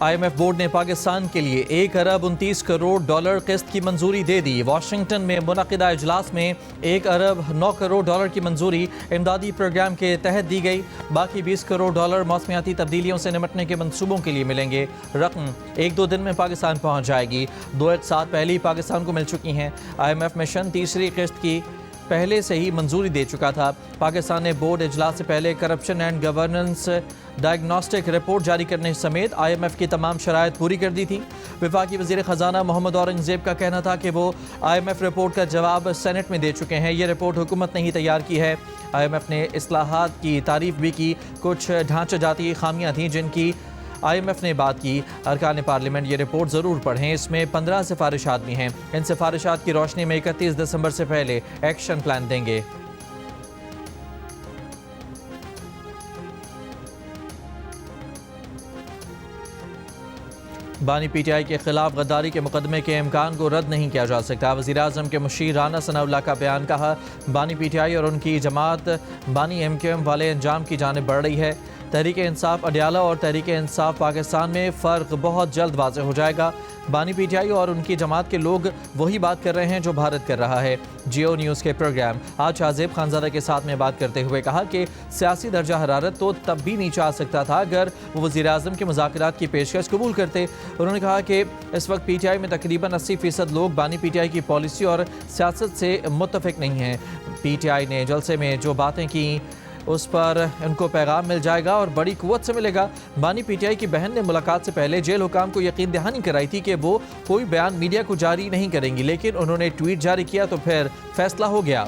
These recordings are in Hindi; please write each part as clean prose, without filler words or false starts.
IMF बोर्ड ने पाकिस्तान के लिए 1 अरब 29 करोड़ डॉलर किस्त की मंजूरी दे दी। वाशिंगटन में मुनक़िदा इजलास में 1 अरब 9 करोड़ डॉलर की मंजूरी इमदादी प्रोग्राम के तहत दी गई। बाकी 20 करोड़ डॉलर मौसमियाती तब्दीलियों से निपटने के मंसूबों के लिए मिलेंगे। रकम 1-2 दिन में पाकिस्तान पहुँच जाएगी। 2 एक साथ पहले ही पाकिस्तान को मिल चुकी हैं। IMF मिशन तीसरी किस्त की पहले से ही मंजूरी दे चुका था। पाकिस्तान ने बोर्ड इजलास से पहले corruption and governance diagnostic report जारी करने समेत IMF की तमाम शराइत पूरी कर दी थी। वफाकी वज़ीर ख़जाना मोहम्मद औरंगज़ेब का कहना था कि वो IMF रिपोर्ट का जवाब सेनेट में दे चुके हैं। ये रिपोर्ट हुकूमत ने ही तैयार की है। IMF ने इस्लाहात की तारीफ भी की। कुछ ढांचागती खामियां थीं जिनकी IMF ने बात की। अरकान पार्लियामेंट ये रिपोर्ट ज़रूर पढ़ें। इसमें 15 सिफारिशात भी हैं। इन सिफारिशात की रोशनी में 31 दिसंबर से पहले एक्शन प्लान देंगे। बानी PTI के खिलाफ गद्दारी के मुकदमे के इम्कान को रद्द नहीं किया जा सकता। वज़ीर-ए-आज़म के मुशीर राना सनाउल्लाह का बयान। कहा, बानी PTI और उनकी जमात बानी MQM वाले अंजाम की जानिब बढ़ रही है। तहरीक इंसाफ अडियाला और तहरीक इंसाफ पाकिस्तान में फ़र्क बहुत जल्द वाज़ेह हो जाएगा। बानी PTI और उनकी जमात के लोग वही बात कर रहे हैं जो भारत कर रहा है। जियो न्यूज़ के प्रोग्राम आज शाहजेब खानज़ादा के साथ में बात करते हुए कहा कि सियासी दर्जा हरारत तो तब भी नीचे आ सकता था अगर वो वज़ीर-ए-आज़म के मुज़ाकरात की पेशकश कबूल करते। उन्होंने कहा कि इस वक्त PTI में तकरीबन 80% लोग बानी PTI की पॉलिसी और सियासत से मुत्तफ़िक नहीं हैं। PTI ने जलसे में जो बातें की उस पर उनको पैगाम मिल जाएगा और बड़ी कुव्वत से मिलेगा। बानी PTI की बहन ने मुलाकात से पहले जेल हुकाम को यकीन दहानी कराई थी कि वो कोई बयान मीडिया को जारी नहीं करेंगी, लेकिन उन्होंने ट्वीट जारी किया तो फिर फैसला हो गया।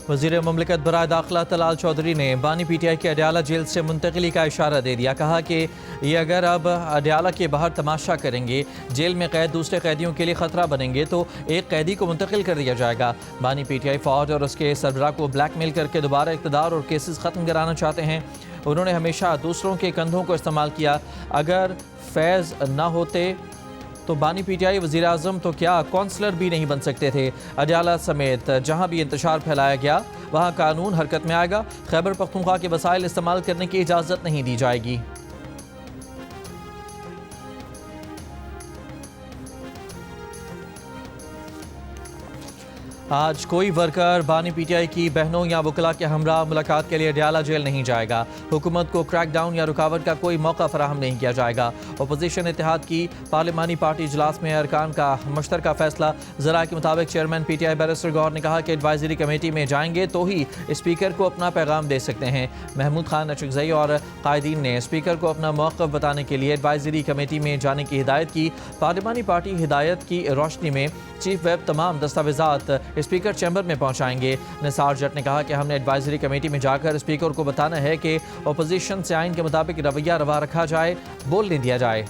वज़ीर मुमलिकत बराए दाखिला तलाल चौधरी ने बानी PTI के अडियाला जेल से मुंतकिली का इशारा दे दिया। कहा कि ये अगर अब अडियाला के बाहर तमाशा करेंगे, जेल में कैद दूसरे कैदियों के लिए ख़तरा बनेंगे तो एक कैदी को मुंतकिल कर दिया जाएगा। बानी PTI फ़ौज और उसके सरबराह को ब्लैकमेल करके दोबारा इक़्तिदार और केसेस ख़त्म कराना चाहते हैं। उन्होंने हमेशा दूसरों के कंधों को इस्तेमाल किया। अगर फैज़ ना होते तो बानी PTI वज़ीर-ए-आज़म तो क्या कौंसलर भी नहीं बन सकते थे। अडियाला समेत जहां भी इंतशार फैलाया गया वहां कानून हरकत में आएगा। खैबर पख्तूनख्वा के वसाइल इस्तेमाल करने की इजाज़त नहीं दी जाएगी। आज कोई वर्कर बानी PTI की बहनों या वकला के हमरा मुलाकात के लिए अडियाला जेल नहीं जाएगा। हुकूमत को क्रैकडाउन या रुकावट का कोई मौका फराहम नहीं किया जाएगा। अपोजिशन इत्तेहाद की पार्लिमानी पार्टी इजलास में अरकान का मुश्तरका फैसला। ज़रा के मुताबिक चेयरमैन PTI बैरिस्टर गौहर ने कहा कि एडवाइजरी कमेटी में जाएंगे तो ही स्पीकर को अपना पैगाम दे सकते हैं। महमूद खान अशरकज़ई और कायदीन ने स्पीकर को अपना मौक़िफ़ बताने के लिए एडवाइजरी कमेटी में जाने की हिदायत की। पार्लिमानी पार्टी हिदायत की रोशनी में चीफ वेब तमाम दस्तावेज़ात स्पीकर चैम्बर में पहुंचाएंगे। निसार जट ने कहा कि हमने एडवाइजरी कमेटी में जाकर स्पीकर को बताना है कि अपोजिशन से आइन के मुताबिक रवैया रवा रखा जाए, बोलने दिया जाए।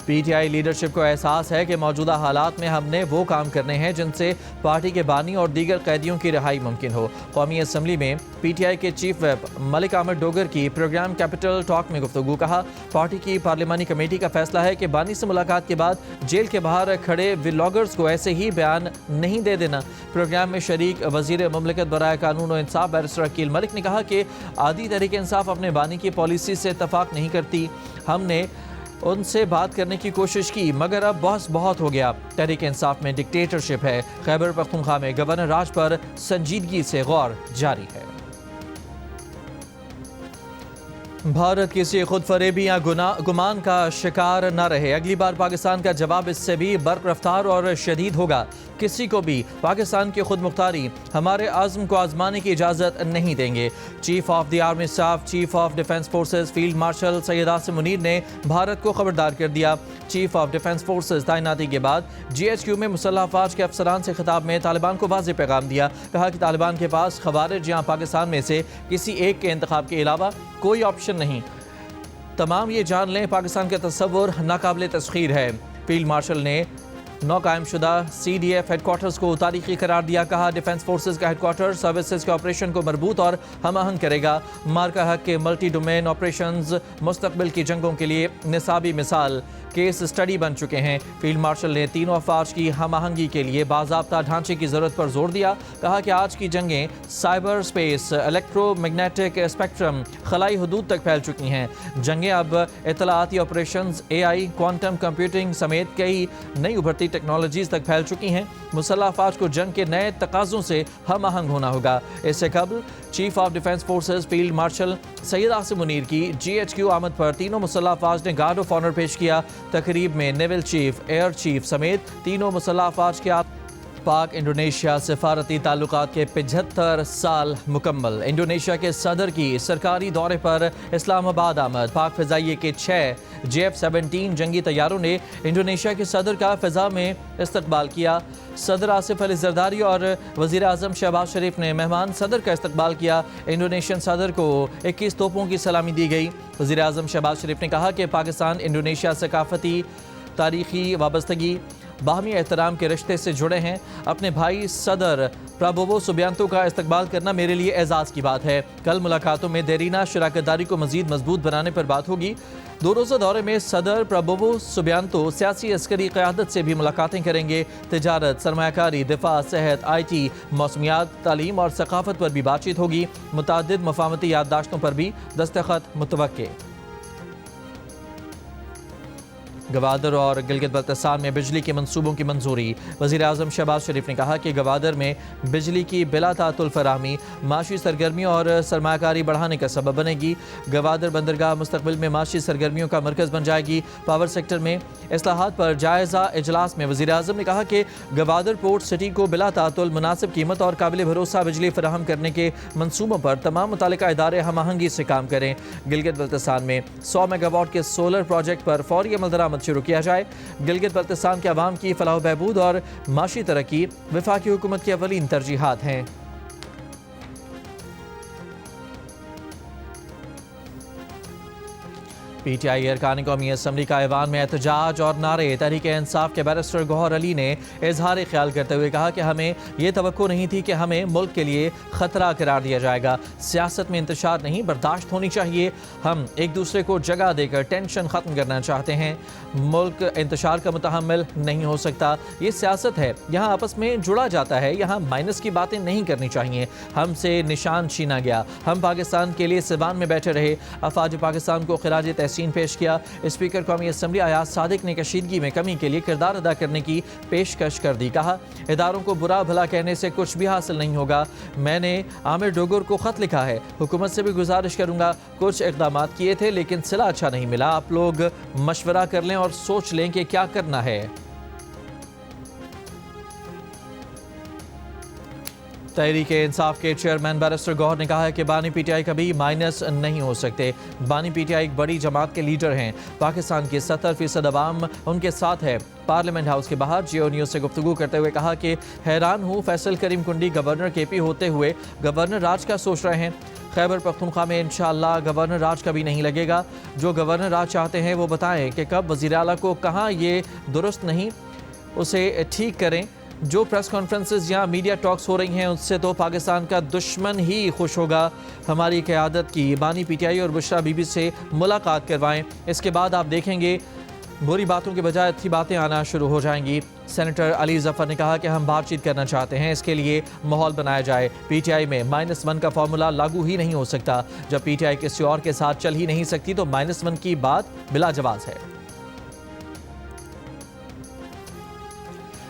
PTI लीडरशिप को एहसास है कि मौजूदा हालात में हमने वो काम करने हैं जिनसे पार्टी के बानी और दीगर कैदियों की रिहाई मुमकिन हो। कौमी असम्बली में PTI के चीफ वेब मलिक अहमद डोगर की प्रोग्राम कैपिटल टॉक में गुफ्तगू। कहा, पार्टी की पार्लिमानी कमेटी का फैसला है कि बानी से मुलाकात के बाद जेल के बाहर खड़े व्लॉगर्स को ऐसे ही बयान नहीं दे देना। प्रोग्राम में शरीक वज़ीर मुमलिकत बराए कानून और इंसाफ बैरिस्टर अकील मलिक ने कहा कि आधी तहरीक इंसाफ अपने बानी की पॉलिसी से इत्तफाक नहीं करती। हमने उनसे बात करने की कोशिश की मगर अब बहस बहुत हो गया। तहरीक इंसाफ में डिक्टेटरशिप है। खैबर पख्तूनख्वा में गवर्नर राज पर संजीदगी से गौर जारी है। भारत किसी खुद फरेबी या गुमान का शिकार न रहे। अगली बार पाकिस्तान का जवाब इससे भी बर्क रफ्तार और शदीद होगा। किसी को भी पाकिस्तान की खुद मुख्तारी हमारे आज़म को आजमाने की इजाज़त नहीं देंगे। Chief of the army staff, chief of defence forces field marshal Syed Asim Munir ने भारत को खबरदार कर दिया। चीफ ऑफ डिफेंस फोर्सेस तैनाती के बाद GHQ में मुसल्लह अफवाज के अफसरान से खिताब में तालिबान को वाज़ेह पैगाम दिया। कहा कि तालिबान के पास खवारिज या पाकिस्तान में से किसी एक के इंतखाब के अलावा कोई ऑप्शन नहीं। तमाम ये जान लें, पाकिस्तान का तस्वुर नाकाबिले तस्खीर है। फील्ड मार्शल ने नौ कायमशुदा CDF हेडक्वार्टर्स को तारीखी करार दिया। कहा डिफेंस फोर्सेज का हेडक्वार्टर सर्विसेज के ऑपरेशन को मजबूत और हम आहंग करेगा। मार्का हक के मल्टी डोमेन ऑपरेशंस मुस्तकबिल की जंगों के लिए निसाबी मिसाल केस स्टडी बन चुके हैं। फील्ड मार्शल ने तीनों अफवाज की हम आहंगी के लिए बाज़ाब्ता ढांचे की ज़रूरत पर जोर दिया। कहा कि आज की जंगें साइबर स्पेस, इलेक्ट्रोमैग्नेटिक स्पेक्ट्रम, खलाई हदूद तक फैल चुकी हैं। जंगें अब इतलाती ऑपरेशंस, AI, क्वांटम कंप्यूटिंग समेत कई नई उभरती टेक्नोलॉजीज तक फैल चुकी हैं। मुसल्लह अफवाज को जंग के नए तकाज़ों से हम आहंग होना होगा। इससे कबल chief of defence forces field marshal Syed Asim Munir की GHQ आमद पर तीनों मुसल्लह अफवाज ने गार्ड ऑफ ऑनर पेश किया। तकरीब में नेवल चीफ, एयर चीफ समेत तीनों मुसल्लह अफवाज के पाक इंडोनेशिया सिफारती ताल्लुकात के 75 साल मुकम्मल। इंडोनेशिया के सदर की सरकारी दौरे पर इस्लामाबाद आमद। पाक फ़िज़ाइये के 6 JF-17 जंगी तैयारों ने इंडोनेशिया के सदर का फ़िज़ा में इस्तकबाल किया। सदर आसिफ अली ज़रदारी और वज़ीर आज़म शहबाज शरीफ ने मेहमान सदर का इस्तकबाल किया। इंडोनेशियन सदर को 21 तोपों की सलामी दी गई। वज़ीर आज़म शहबाज शरीफ ने कहा कि पाकिस्तान इंडोनेशिया सकाफती, तारीख़ी वाबस्तगी, बाहमी एहतराम के रिश्ते से जुड़े हैं। अपने भाई सदर प्राबोवो सुबियांतो का इस्तकबाल करना मेरे लिए एजाज़ की बात है। कल मुलाकातों में देरीना शराकतदारी को मज़ीद मजबूत बनाने पर बात होगी। 2 रोज़ा दौरे में सदर प्राबोवो सुबियांतो सियासी अस्करी क़यादत से भी मुलाकातें करेंगे। तिजारत, सरमायाकारी, दिफा, सेहत, IT, मौसमियात, तालीम और सकाफत पर भी बातचीत होगी। मुतअद्दिद मफाहमती याददाश्तों पर भी दस्तखत मुतवक्के। गवादर और गिलगित बल्तिस्तान में बिजली के मंसूबों की मंजूरी। वज़ीर आज़म शहबाज शरीफ ने कहा कि गवादर में बिजली की बिला तातुल फराहमी माशी सरगर्मियों और सरमायाकारी बढ़ाने का सबब बनेगी। गवादर बंदरगाह मुस्तकबिल में माशी सरगर्मियों का मरकज़ बन जाएगी। पावर सेक्टर में इस्लाहात पर जायज़ा इजलास में वज़ीर आज़म ने कहा कि गवादर पोर्ट सिटी को बिला तातुल मुनासिब कीमत और काबिल भरोसा बिजली फराहम करने के मंसूबों पर तमाम मुतालिका इदारे हम आहंगी से काम करें। गिलगित बल्तिस्तान में 100 मेगावाट के सोलर प्रोजेक्ट पर फौरी अमल दरामद शुरू किया जाए। गिलगित बल्तिस्तान के अवाम की फलाह बहबूद और माशी तरक्की वफाकी हुकूमत की अवलीन तरजीहात हैं। PTI अरकान कौमी असम्बली का ऐवान में एहतजाज और नारे। तहरीक इंसाफ के बैरिस्टर गौहर अली ने इजहार ख्याल करते हुए कहा कि हमें ये तवक्को नहीं थी कि हमें मुल्क के लिए ख़तरा करार दिया जाएगा। सियासत में इंतशार नहीं बर्दाश्त होनी चाहिए। हम एक दूसरे को जगह देकर टेंशन ख़त्म करना चाहते हैं। मुल्क इंतशार का मुतहम्मिल नहीं हो सकता। ये सियासत है, यहाँ आपस में जुड़ा जाता है। यहाँ माइनस की बातें नहीं करनी चाहिए। हमसे निशान छीना गया। हम पाकिस्तान के लिए सिवान में बैठे रहे। अफवाज पाकिस्तान को खिराज तहसीन पेश किया। स्पीकर कौमी असम्बली अयाज सादिक ने कशीदगी में कमी के लिए किरदार अदा करने की पेशकश कर दी। कहा इदारों को बुरा भला कहने से कुछ भी हासिल नहीं होगा। मैंने आमिर डोगर को खत लिखा है। हुकूमत से भी गुजारिश करूंगा। कुछ इक़दाम किए थे लेकिन सिला अच्छा नहीं मिला। आप लोग मशवरा कर लें और सोच लें कि क्या करना है। तहरीक इंसाफ के चेयरमैन बैरिस्टर गौहर ने कहा है कि बानी PTI कभी माइनस नहीं हो सकते। बानी PTI एक बड़ी जमात के लीडर हैं। पाकिस्तान की 70% अवाम उनके साथ है। पार्लियामेंट हाउस के बाहर जियो न्यूज़ से गुफ्तगू करते हुए कहा कि हैरान हूँ फैसल करीम कुंडी गवर्नर KP होते हुए गवर्नर राज का सोच रहे हैं। खैबर पख्तूनख्वा में इंशाअल्लाह गवर्नर राज कभी नहीं लगेगा। जो गवर्नर राज चाहते हैं वो बताएं कि कब वज़ीर आला को कहाँ ये दुरुस्त नहीं उसे ठीक करें। जो प्रेस कॉन्फ्रेंसेस या मीडिया टॉक्स हो रही हैं उससे तो पाकिस्तान का दुश्मन ही खुश होगा। हमारी क़यादत की बानी PTI और बुशरा बीबी से मुलाकात करवाएं। इसके बाद आप देखेंगे बुरी बातों के बजाय अच्छी बातें आना शुरू हो जाएंगी। सेनेटर अली जफ़र ने कहा कि हम बातचीत करना चाहते हैं। इसके लिए माहौल बनाया जाए। PTI में -1 का फार्मूला लागू ही नहीं हो सकता। जब PTI किसी और के साथ चल ही नहीं सकती तो -1 की बात बिला जवाज़ है।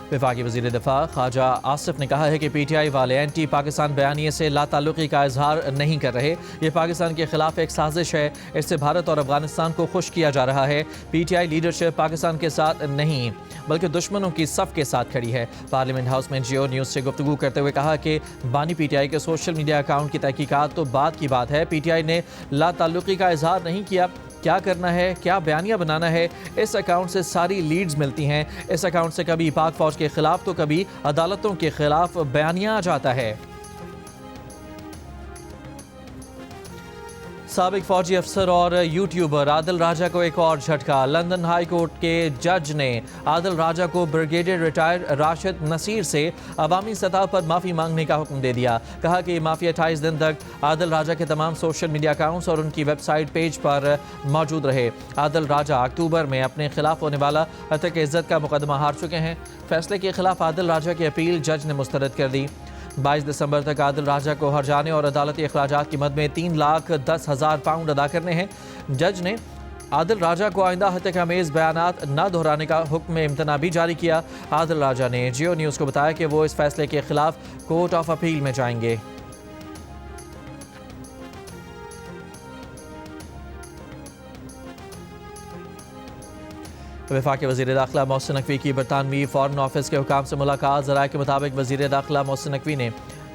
वफाकी वज़ीर दिफा ख्वाजा आसिफ ने कहा है कि PTI वाले एंटी पाकिस्तान बयानिए से लाताल्लुकी का इजहार नहीं कर रहे। ये पाकिस्तान के खिलाफ एक साजिश है। इससे भारत और अफगानिस्तान को खुश किया जा रहा है। PTI लीडरशिप पाकिस्तान के साथ नहीं बल्कि दुश्मनों की सफ़ के साथ खड़ी है। पार्लियामेंट हाउस में जियो न्यूज़ से गुफ्तगू करते हुए कहा कि बानी PTI के सोशल मीडिया अकाउंट की तहकीकात तो बात की बात है। PTI ने लाताल्लुकी का इजहार नहीं किया। क्या करना है, क्या बयानिया बनाना है, इस अकाउंट से सारी लीड्स मिलती हैं। इस अकाउंट से कभी पाक फौज के खिलाफ तो कभी अदालतों के खिलाफ बयानिया आ जाता है। साबिक फौजी अफसर और यूट्यूबर आदिल राजा को एक और झटका। लंदन हाई कोर्ट के जज ने आदिल राजा को ब्रिगेडियर रिटायर्ड राशिद नसीर से अवामी सतह पर माफ़ी मांगने का हुक्म दे दिया। कहा कि माफ़ी 28 दिन तक आदिल राजा के तमाम सोशल मीडिया अकाउंट्स और उनकी वेबसाइट पेज पर मौजूद रहे। आदिल राजा अक्टूबर में अपने खिलाफ होने वाला हत्या इज्जत का मुकदमा हार चुके हैं। फैसले के खिलाफ आदिल राजा की अपील जज ने मुस्तरद कर दी। 22 दिसंबर तक आदिल राजा को हर्जाने और अदालती अखराजात की मद में 3,10,000 पाउंड अदा करने हैं। जज ने आदिल राजा को आइंदा हत्यामेज़ बयानात न दोहराने का हुक्म इम्तना भी जारी किया। आदिल राजा ने जियो न्यूज़ को बताया कि वो इस फैसले के खिलाफ कोर्ट ऑफ अपील में जाएंगे। वफाकी वज़ीर दाखिला मोहसिन नकवी की बरतानवी फॉरेन ऑफिस के हुकाम से मुलाकात। ज़राए के मुताबिक वज़ीर दाखिला मोहसिन नकवी ने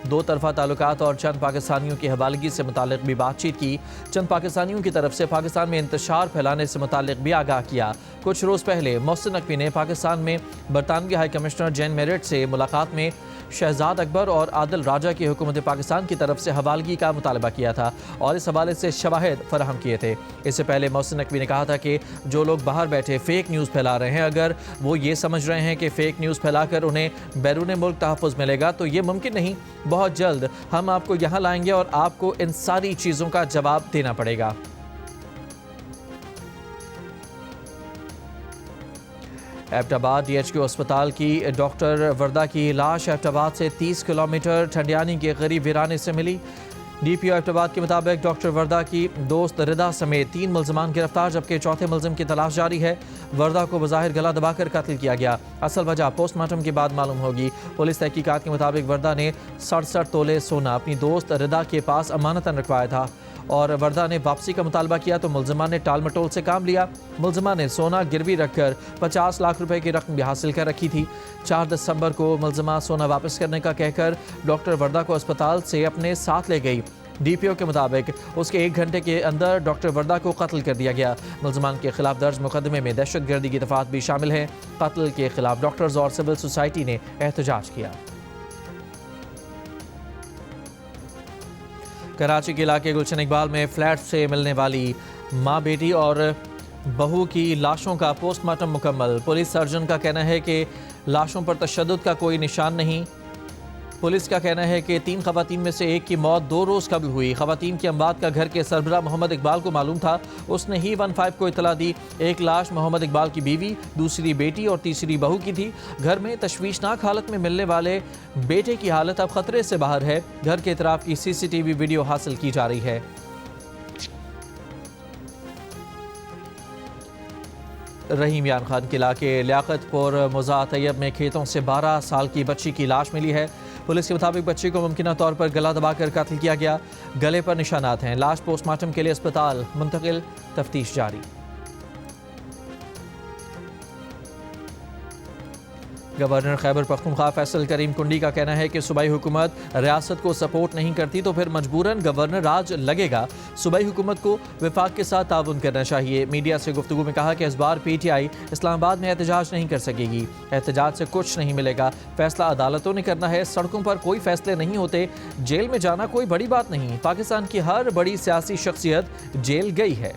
दो तरफा ताल्लुकात और चंद पाकिस्तानियों की हवालगी से मुतालिक भी बातचीत की। चंद पाकिस्तानियों की तरफ से पाकिस्तान में इंतशार फैलाने से मुतालिक भी आगाह किया। कुछ रोज़ पहले मोहसिन नकवी ने पाकिस्तान में बरतानवी हाई कमिश्नर जैन मेरिट से मुलाकात में शहजाद अकबर और आदिल राजा की हुकूमत पाकिस्तान की तरफ से हवालगी का मुतालबा किया था और इस हवाले से शवाहिद फराहम किए थे। इससे पहले मोहसिन नकवी ने कहा था कि जो लोग बाहर बैठे फेक न्यूज़ फैला रहे हैं, अगर वो ये समझ रहे हैं कि फेक न्यूज़ फैलाकर उन्हें बैरून मुल्क तहफ़्फ़ुज़ मिलेगा तो ये मुमकिन नहीं। बहुत जल्द हम आपको यहाँ लाएंगे और आपको इन सारी चीज़ों का जवाब देना पड़ेगा। एबटाबाद DHQ अस्पताल की डॉक्टर वर्दा की लाश एबटाबाद से 30 किलोमीटर ठंडियानी के करीब वीराने से मिली। DPO एबटाबाद के मुताबिक डॉक्टर वर्दा की दोस्त रिदा समेत 3 मुल्ज़मान गिरफ्तार, जबकि चौथे मुल्ज़िम की तलाश जारी है। वर्दा को बज़ाहिर गला दबाकर कत्ल किया गया। असल वजह पोस्टमार्टम के बाद मालूम होगी। पुलिस तहकीकात के मुताबिक वर्दा ने 67 तोले सोना अपनी दोस्त रिदा के पास अमानतन रखवाया था और वर्दा ने वापसी का मुतालबा किया तो मुल्ज़िमा ने टाल मटोल से काम लिया। मुल्ज़िमा ने सोना गिरवी रखकर 50 लाख रुपए की रकम भी हासिल कर रखी थी। 4 दिसंबर को मुल्ज़िमा सोना वापस करने का कहकर डॉक्टर वर्दा को अस्पताल से अपने साथ ले गई। DPO के मुताबिक उसके 1 घंटे के अंदर डॉक्टर वर्दा को कत्ल कर दिया गया। मुल्ज़िमान के खिलाफ दर्ज मुकदमे में दहशतगर्दी की दफ़ात भी शामिल है। कत्ल के खिलाफ डॉक्टर्स और सिविल सोसाइटी ने एहतजाज किया। कराची के इलाके गुलशन इकबाल में फ्लैट से मिलने वाली माँ, बेटी और बहू की लाशों का पोस्टमार्टम मुकम्मल। पुलिस सर्जन का कहना है कि लाशों पर तशद्दुद का कोई निशान नहीं। पुलिस का कहना है कि 3 खवातीन में से एक की मौत 2 रोज़ कबल हुई। खवातीन की अमवात का घर के सरबराह मोहम्मद इकबाल को मालूम था। उसने ही 15 को इतला दी। एक लाश मोहम्मद इकबाल की बीवी, दूसरी बेटी और तीसरी बहू की थी। घर में तशवीशनाक हालत में मिलने वाले बेटे की हालत अब खतरे से बाहर है। घर के इतराफ की CCTV वीडियो हासिल की जा रही है। रहीम यान खान के इलाके लियाकतपुर मुज़ा तैयब में खेतों से 12 साल की बच्ची की लाश मिली है। पुलिस के मुताबिक बच्ची को मुमकिन तौर पर गला दबाकर कत्ल किया गया। गले पर निशानात हैं। लाश पोस्टमार्टम के लिए अस्पताल मुंतकिल, तफ्तीश जारी। गवर्नर खैबर पख्तूनख्वा फैसल करीम कुंडी का कहना है कि सूबाई हुकूमत रियासत को सपोर्ट नहीं करती तो फिर मजबूरन गवर्नर राज लगेगा। सूबाई हुकूमत को वफाक के साथ ताउन करना चाहिए। मीडिया से गुफ्तगू में कहा कि इस बार PTI इस्लामाबाद में एहतजाज नहीं कर सकेगी। एहतजाज से कुछ नहीं मिलेगा। फैसला अदालतों ने करना है। सड़कों पर कोई फैसले नहीं होते। जेल में जाना कोई बड़ी बात नहीं। पाकिस्तान की हर बड़ी सियासी शख्सियत जेल गई है।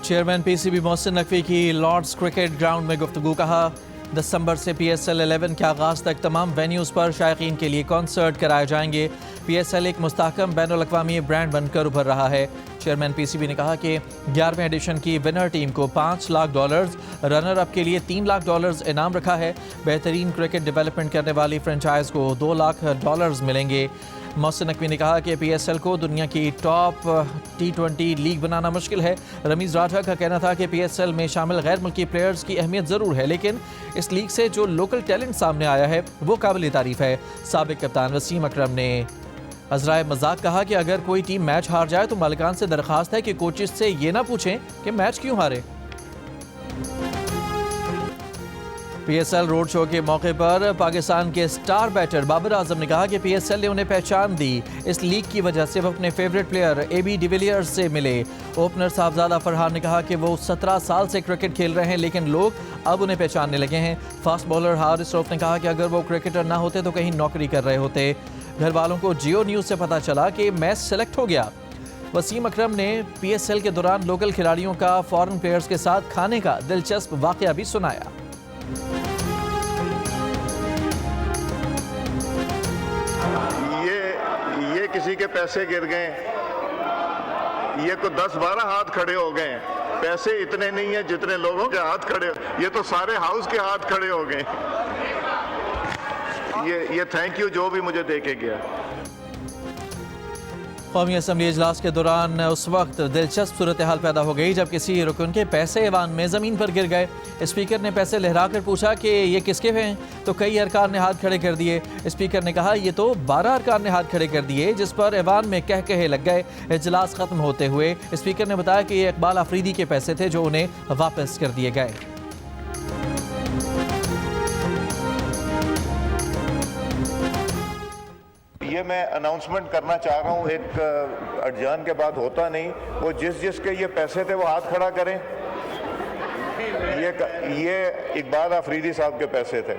चेयरमैन PCB मोहसिन नकवी की लॉर्ड्स क्रिकेट ग्राउंड में गुफ्तगू। कहा दिसंबर से PSL 11 के आगाज़ तक तमाम वेन्यूज़ पर शायकीन के लिए कॉन्सर्ट कराए जाएंगे। PSL एक मुस्तहकम बैनुल-अक़वामी ब्रांड बनकर उभर रहा है। चेयरमैन PCB ने कहा कि 11वें एडिशन की विनर टीम को $5 लाख, रनर अप के लिए $3 लाख इनाम रखा है। बेहतरीन क्रिकेट डेवलपमेंट करने वाली फ्रेंचाइज को $2 लाख मिलेंगे। मोहसिन नकवी ने कहा कि PSL को दुनिया की टॉप T20 लीग बनाना मुश्किल है। रमीज़ राठा का कहना था कि PSL में शामिल गैर मुल्की प्लेयर्स की अहमियत ज़रूर है, लेकिन इस लीग से जो लोकल टैलेंट सामने आया है वो काबिल तारीफ़ है। साबिक कप्तान वसीम अकरम ने अज़राए मजाक कहा कि अगर कोई टीम मैच हार जाए तो मालिकान से दरख्वास्त है कि कोचेस से ये ना पूछें कि मैच क्यों हारे। PSL रोड शो के मौके पर पाकिस्तान के स्टार बैटर बाबर आजम ने कहा कि PSL ने उन्हें पहचान दी। इस लीग की वजह से वो अपने फेवरेट प्लेयर AB डिविलियर्स से मिले। ओपनर साहबजादा फरहान ने कहा कि वो 17 साल से क्रिकेट खेल रहे हैं, लेकिन लोग अब उन्हें पहचानने लगे हैं। फास्ट बॉलर हारिस रऊफ ने कहा कि अगर वो क्रिकेटर ना होते तो कहीं नौकरी कर रहे होते। घर वालों को जियो न्यूज़ से पता चला कि मैच सेलेक्ट हो गया। वसीम अकरम ने PSL के दौरान लोकल खिलाड़ियों का फॉरेन प्लेयर्स के साथ खाने का दिलचस्प वाकया भी सुनाया। ये किसी के पैसे गिर गए, ये को 10-12 हाथ खड़े हो गए। पैसे इतने नहीं है जितने लोगों के हाथ खड़े, ये तो सारे हाउस के हाथ खड़े हो गए। ये थैंक यू जो भी मुझे दे के गया। कौमी असम्बली इजलास के दौरान उस वक्त दिलचस्प सूरत हाल पैदा हो गई जब किसी रुकन के पैसे ऐवान में ज़मीन पर गिर गए। स्पीकर ने पैसे लहरा कर पूछा कि ये किसके हैं, तो कई अरकान ने हाथ खड़े कर दिए। स्पीकर ने कहा ये तो 12 अरकान ने हाथ खड़े कर दिए, जिस पर ऐवान में कह कहे लग गए। इजलास ख़त्म होते हुए स्पीकर ने बताया कि ये इकबाल आफरीदी के पैसे थे जो उन्हें वापस कर दिए गए। ये मैं अनाउंसमेंट करना चाह रहा हूँ, एक अडजान के बाद होता नहीं, वो जिसके ये पैसे थे वो हाथ खड़ा करें। ये इकबाल आफरीदी साहब के पैसे थे।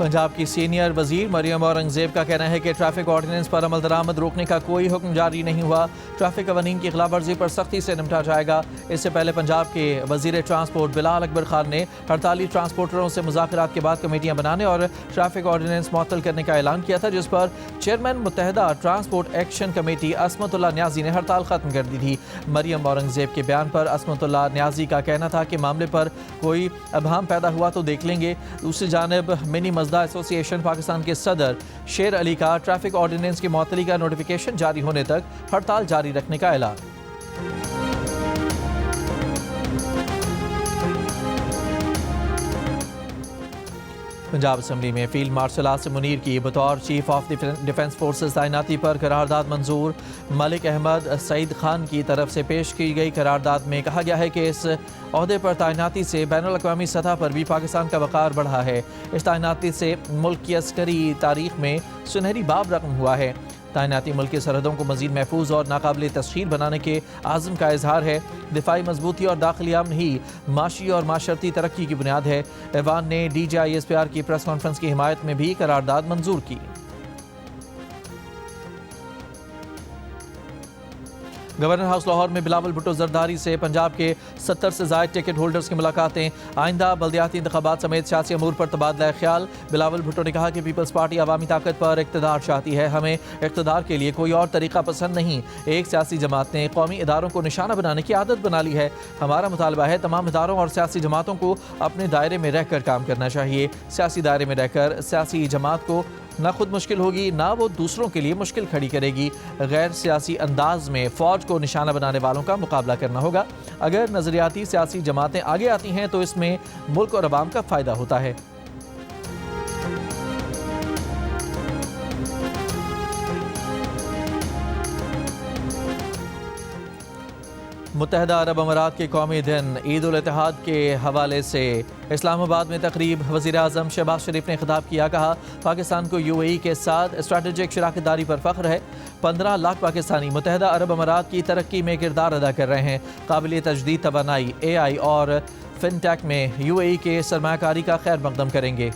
पंजाब की सीनियर वजीर मरियम औरंगजेब का कहना है कि ट्रैफिक ऑर्डिनेंस पर अमल दरामद रोकने का कोई हुक्म जारी नहीं हुआ। ट्रैफिक कवानीन की खिलाफ वर्जी पर सख्ती से निपटा जाएगा। इससे पहले पंजाब के वजीर ट्रांसपोर्ट बिलाल अकबर खान ने हड़ताली ट्रांसपोर्टरों से मुज़ाकरात के बाद कमेटियां बनाने और ट्रैफिक ऑर्डिनेंस मुअत्तल करने का ऐलान किया था, जिस पर चेयरमैन मुत्तहदा transport action committee Asmatullah Niazi ने हड़ताल खत्म कर दी थी। मरियम औरंगजेब के बयान पर असमतुल्लाह न्याजी का कहना था कि मामले पर कोई अबहम पैदा हुआ तो देख लेंगे। दूसरी जानब मिनी मजदा एसोसिएशन पाकिस्तान के सदर शेर अली का ट्रैफिक ऑर्डिनेंस की मुअत्तली का नोटिफिकेशन जारी होने तक हड़ताल जारी रखने का ऐलान। पंजाब असम्बली में फील्ड मार्शल आसिम मुनीर की बतौर चीफ ऑफ डिफेंस फोर्सेस तैनाती पर करारदाद मंजूर। मलिक अहमद सईद खान की तरफ से पेश की गई करारदाद में कहा गया है कि इस ओहदे पर तैनाती से बैनुल अक़वामी सतह पर भी पाकिस्तान का वक़ार बढ़ा है। इस तैनाती से मुल्क की अस्करी तारीख में सुनहरी बाब रकम हुआ है। तैनाती मुल्क की सरहदों को मज़ीद महफूज और नाकाबिल तस्खीर बनाने के आज़म का इजहार है। दिफाई मजबूती और दाखिली अमन ही माशी और माशरती तरक्की की बुनियाद है। ऐवान ने DGISPR की प्रेस कॉन्फ्रेंस की हिमायत में भी करारदाद मंजूर की। गवर्नर हाउस लाहौर में बिलावल भुट्टो जरदारी से पंजाब के 70 से ज़ायद टिकट होल्डर्स की मुलाकातें। आइंदा बल्दियाती इंतखाबात समेत सियासी अमूर पर तबादला ख्याल। बिलावल भुट्टो ने कहा कि पीपल्स पार्टी अवामी ताकत पर इक़्तिदार चाहती है, हमें इक़्तिदार के लिए कोई और तरीका पसंद नहीं। एक सियासी जमात ने कौमी इदारों को निशाना बनाने की आदत बना ली है। हमारा मुतालबा है तमाम इदारों और सियासी जमातों को अपने दायरे में रहकर काम करना चाहिए। सियासी दायरे में रहकर सियासी जमात को ना खुद मुश्किल होगी, ना वो दूसरों के लिए मुश्किल खड़ी करेगी। गैर सियासी अंदाज में फ़ौज को निशाना बनाने वालों का मुकाबला करना होगा। अगर नज़रियाती सियासी जमातें आगे आती हैं तो इसमें मुल्क और अवाम का फ़ायदा होता है। मुत्तहदा अरब अमारात के कौमी दिन ईद उल इत्तेहाद के हवाले से इस्लामाबाद में तकरीब। वज़ीर आज़म शहबाज शरीफ ने खिताब किया, कहा पाकिस्तान को UAE के साथ स्ट्रैटेजिक शराकतदारी पर फ़ख्र है। 15 लाख पाकिस्तानी मुत्तहदा अरब अमारात की तरक्की में किरदार अदा कर रहे हैं। काबिल तजदीद तवानाई, AI और फिनटेक में UAE के सरमायाकारी का खैर मकदम करेंगे।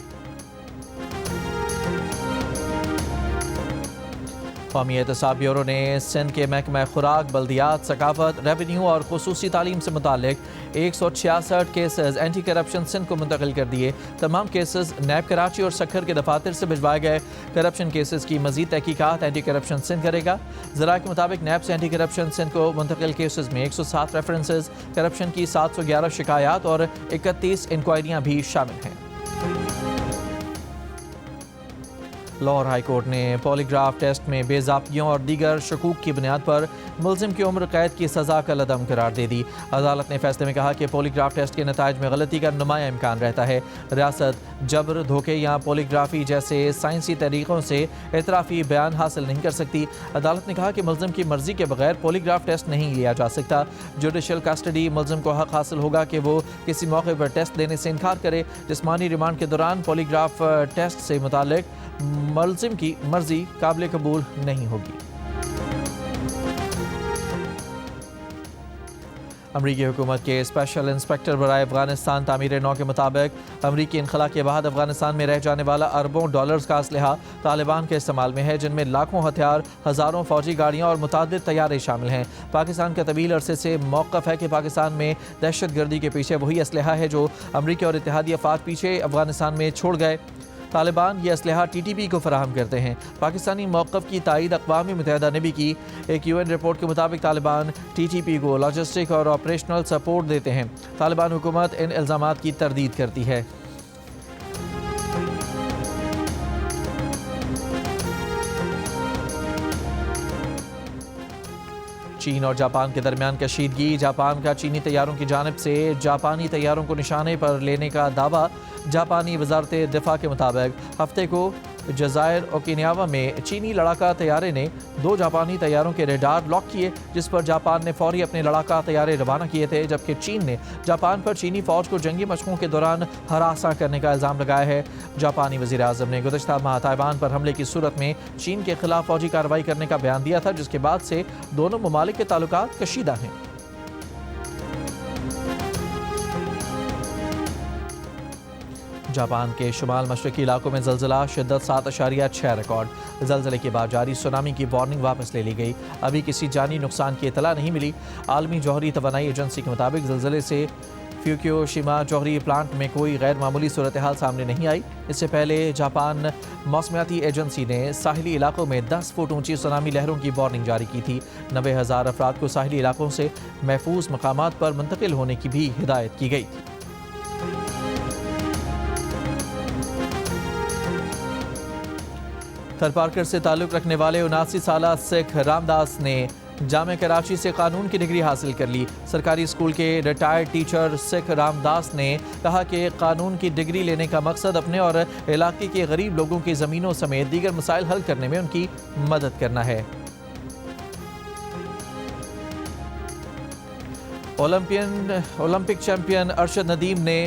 कौमी एहतसाब ब्यूरो ने सिंध के महकमा खुराक, बल्दियात, सकाफत, रेवेन्यू और खुसूसी तालीम से मुतालिक 166 केसेस एंटी करप्शन सिंध को मुंतकिल कर दिए। तमाम केसेस नैब कराची और सक्खर के दफातर से भिजवाए गए। करप्शन केसेस की मजीद तहकीकात एंटी करप्शन सिंध करेगा। ज़रा के मुताबिक नैब से एंटी करप्शन सिंध को मुंतकिल केसेस में 107 रेफरेंसेस, करप्शन की 711 शिकायत और 31 इंक्वायरियाँ भी शामिल हैं। लाहौर हाई कोर्ट ने पॉलीग्राफ टेस्ट में बेज़ाब्तियों और दीगर शकूक की बुनियाद पर मुलजिम की उम्र कैद की सज़ा का लदम करार दे दी। अदालत ने फैसले में कहा कि पॉलीग्राफ टेस्ट के नताइज में गलती का नुमाया इम्कान रहता है। रियासत जबर, धोखे या पॉलीग्राफी जैसे साइंसी तरीक़ों से एतराफ़ी बयान हासिल नहीं कर सकती। अदालत ने कहा कि मुलजिम की मर्जी के बगैर पॉलीग्राफ टेस्ट नहीं लिया जा सकता। जुडिशल कस्टडी मुलजिम को हक हासिल होगा कि वो किसी मौके पर टेस्ट देने से इनकार करे। जिस्मानी रिमांड के दौरान पॉलीग्राफ टेस्ट से मुतालिक मुलजिम की मर्जी काबिल कबूल नहीं होगी। अमरीकी हुकूमत के स्पेशल इंस्पेक्टर बराए अफगानिस्तान तामीर नौ के मुताबिक अमरीकी इनखला के बाद अफगानिस्तान में रह जाने वाला अरबों डॉलर्स का असलहा तालिबान के इस्तेमाल में है, जिनमें लाखों हथियार, हज़ारों फौजी गाड़ियाँ और मुतादिद तैयारे शामिल हैं। पाकिस्तान का तवील अरसे से मौक़िफ़ है कि पाकिस्तान में दहशत गर्दी के पीछे वही असलहा है जो अमरीकी और इत्तेहादी अफवाज पीछे अफगानिस्तान में छोड़ गए। तालिबान ये असलहा TTP को फराहम करते हैं। पाकिस्तानी मौक़िफ़ की तायीद अक़वाम मुत्तहिदा ने भी की। एक UN रिपोर्ट के मुताबिक तालिबान TTP को लॉजिस्टिक और ऑपरेशनल सपोर्ट देते हैं। तालिबान हुकूमत इन इल्ज़ामात की तरदीद करती है। चीन और जापान के दरमियान कशीदगी, जापान का चीनी तैयारों की जानिब से जापानी तैयारों को निशाने पर लेने का दावा। जापानी वजारत दिफा के मुताबिक हफ्ते को जज़ायर ओकिनावा में चीनी लड़ाका तैयारे ने 2 जापानी तैयारों के रेडार लॉक किए, जिस पर जापान ने फौरी अपने लड़ाका तैयारे रवाना किए थे, जबकि चीन ने जापान पर चीनी फौज को जंगी मशकों के दौरान हरासा करने का इल्ज़ाम लगाया है। जापानी वज़ीर आज़म ने गुज़श्ता माह ताइवान पर हमले की सूरत में चीन के खिलाफ फौजी कार्रवाई करने का बयान दिया था, जिसके बाद से दोनों ममालिक के ताल्लुकात कशीदा हैं। जापान के शुमाल मशरकी इलाकों में ज़लज़ला, शिद्दत 7.6 रिकॉर्ड। ज़लज़ले के बाद जारी सुनामी की वार्निंग वापस ले ली गई। अभी किसी जानी नुकसान की इतला नहीं मिली। आलमी जौहरी तवानाई एजेंसी के मुताबिक ज़लज़ले से फ्यूकुशिमा जौहरी प्लांट में कोई गैर मामूली सूरत हाल सामने नहीं आई। इससे पहले जापान मौसमियाती एजेंसी ने साहिली इलाकों में 10 फुट ऊंची सुनामी लहरों की वार्निंग जारी की थी। 90,000 अफराद को साहिली इलाकों से महफूज मकामात पर मुंतकिल होने की भी हिदायत की गई थी। थरपारकर से ताल्लुक़ रखने वाले 79 साला सिख रामदास ने जामे कराची से कानून की डिग्री हासिल कर ली। सरकारी स्कूल के रिटायर्ड टीचर सिख रामदास ने कहा कि कानून की डिग्री लेने का मकसद अपने और इलाके के गरीब लोगों की ज़मीनों समेत दीगर मसाइल हल करने में उनकी मदद करना है। ओलंपिक चैंपियन अरशद नदीम ने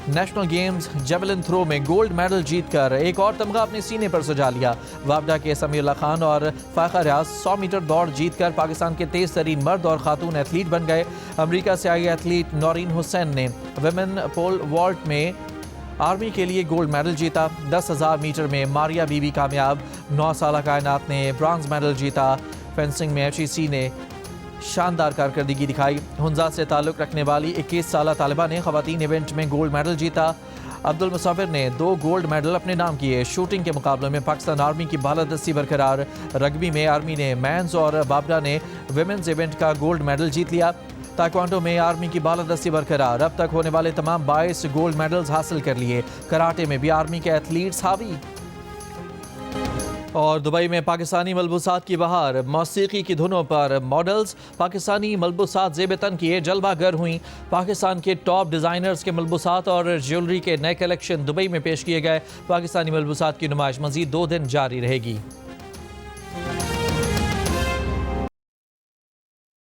नेशनल गेम्स जेवलिन थ्रो में गोल्ड मेडल जीतकर एक और तमगा अपने सीने पर सजा लिया। वापडा के समीउल्लाह खान और फायका रियाज 100 मीटर दौड़ जीतकर पाकिस्तान के तेज तरीन मर्द और खातून एथलीट बन गए। अमेरिका से आई एथलीट नौरीन हुसैन ने विमेन पोल वॉल्ट में आर्मी के लिए गोल्ड मेडल जीता। 10,000 मीटर में मारिया बीबी कामयाब। 9 साला कायनात ने ब्रॉन्ज मेडल जीता। फेंसिंग में HEC ने शानदार कारकर्दगी दिखाई। हुंजा से ताल्लुक़ रखने वाली 21 साला तालिबा ने ख़वातीन इवेंट में गोल्ड मेडल जीता। अब्दुल मुसाफिर ने 2 गोल्ड मेडल अपने नाम किए। शूटिंग के मुकाबले में पाकिस्तान आर्मी की बालादस्ती बरकरार। रग्बी में आर्मी ने मेंस और बाबरा ने विमेंस इवेंट का गोल्ड मेडल जीत लिया। ताइक्वांडो में आर्मी की बालादस्ती बरकरार। अब तक होने वाले तमाम 22 गोल्ड मेडल्स हासिल कर लिए। कराटे में भी आर्मी के एथलीट्स हावी। और दुबई में पाकिस्तानी मलबूसात की बहार। मौसीकी की धुनों पर मॉडल्स पाकिस्तानी मलबूसात ज़ेब तन किए जलवागर हुई। पाकिस्तान के टॉप डिज़ाइनर्स के मलबूसात और ज्वेलरी के नए कलेक्शन दुबई में पेश किए गए। पाकिस्तानी मलबूसात की नुमाइश मज़ीद 2 दिन जारी रहेगी।